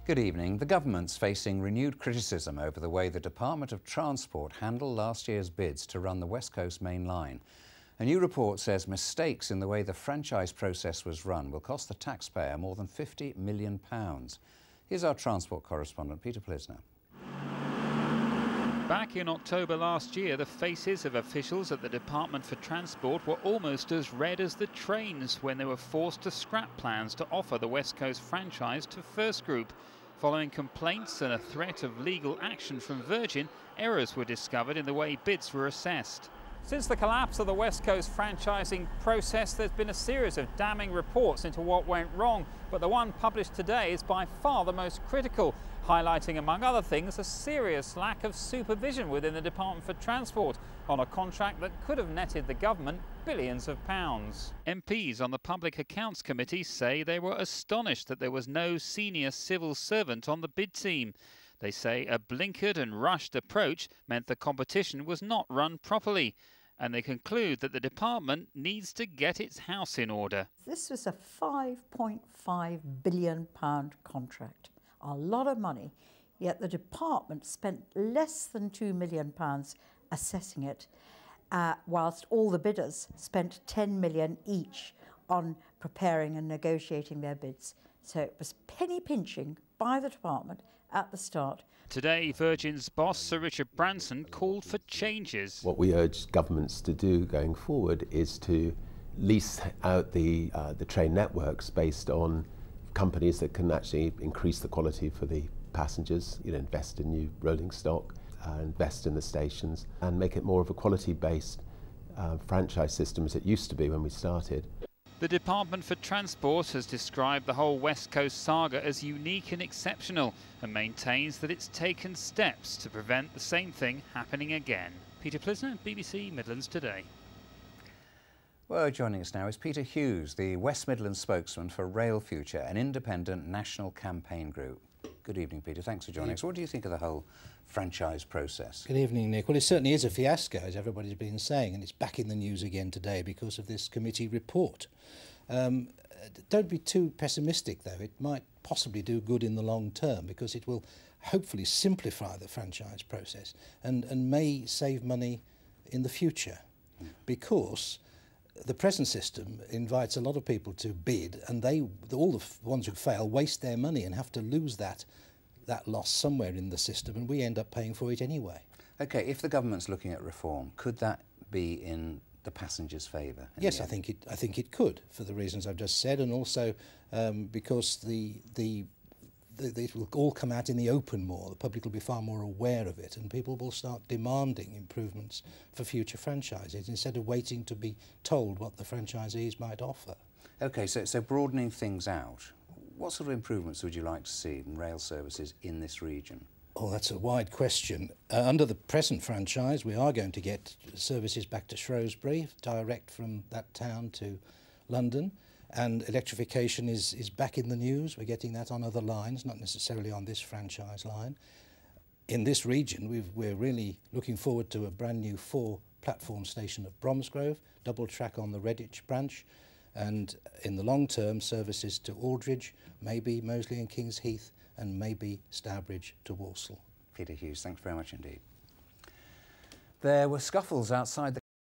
Good evening. The government's facing renewed criticism over the way the Department of Transport handled last year's bids to run the West Coast Mainline. A new report says mistakes in the way the franchise process was run will cost the taxpayer more than £50 million. Here's our transport correspondent, Peter Plisner. Back in October last year, the faces of officials at the Department for Transport were almost as red as the trains when they were forced to scrap plans to offer the West Coast franchise to First Group. Following complaints and a threat of legal action from Virgin, errors were discovered in the way bids were assessed. Since the collapse of the West Coast franchising process, there's been a series of damning reports into what went wrong, but the one published today is by far the most critical, highlighting, among other things, a serious lack of supervision within the Department for Transport on a contract that could have netted the government billions of pounds. MPs on the Public Accounts Committee say they were astonished that there was no senior civil servant on the bid team. They say a blinkered and rushed approach meant the competition was not run properly, and they conclude that the department needs to get its house in order. This was a £5.5 billion contract, a lot of money, yet the department spent less than £2 million assessing it, whilst all the bidders spent £10 million each on preparing and negotiating their bids. So it was penny pinching by the department at the start. Today, Virgin's boss, Sir Richard Branson, called for changes. What we urge governments to do going forward is to lease out the train networks based on companies that can actually increase the quality for the passengers, invest in new rolling stock, invest in the stations, and make it more of a quality-based franchise system as it used to be when we started. The Department for Transport has described the whole West Coast saga as unique and exceptional and maintains that it's taken steps to prevent the same thing happening again. Peter Plisner, BBC Midlands Today. Well, joining us now is Peter Hughes, the West Midlands spokesman for Rail Future, an independent national campaign group. Good evening, Peter. Thanks for joining us. What do you think of the whole franchise process? Good evening, Nick. Well, it certainly is a fiasco, as everybody's been saying, and it's back in the news again today because of this committee report. Don't be too pessimistic, though. It might possibly do good in the long term because it will hopefully simplify the franchise process and may save money in the future, because the present system invites a lot of people to bid, and all the ones who fail waste their money and have to lose that loss somewhere in the system, and we end up paying for it anyway. OK, if the government's looking at reform, could that be in the passengers' favour? Yes, I think it could, for the reasons I've just said, and also because it will all come out in the open more. The public will be far more aware of it, and people will start demanding improvements for future franchises instead of waiting to be told what the franchisees might offer. OK, so broadening things out, what sort of improvements would you like to see in rail services in this region? Oh, that's a wide question. Under the present franchise, we are going to get services back to Shrewsbury, direct from that town to London. And electrification is back in the news. We're getting that on other lines, not necessarily on this franchise line. In this region, we're really looking forward to a brand new 4-platform station at Bromsgrove, double track on the Redditch branch, and in the long term, services to Aldridge, maybe Moseley and Kings Heath, and maybe Stourbridge to Walsall. Peter Hughes, thanks very much indeed. There were scuffles outside the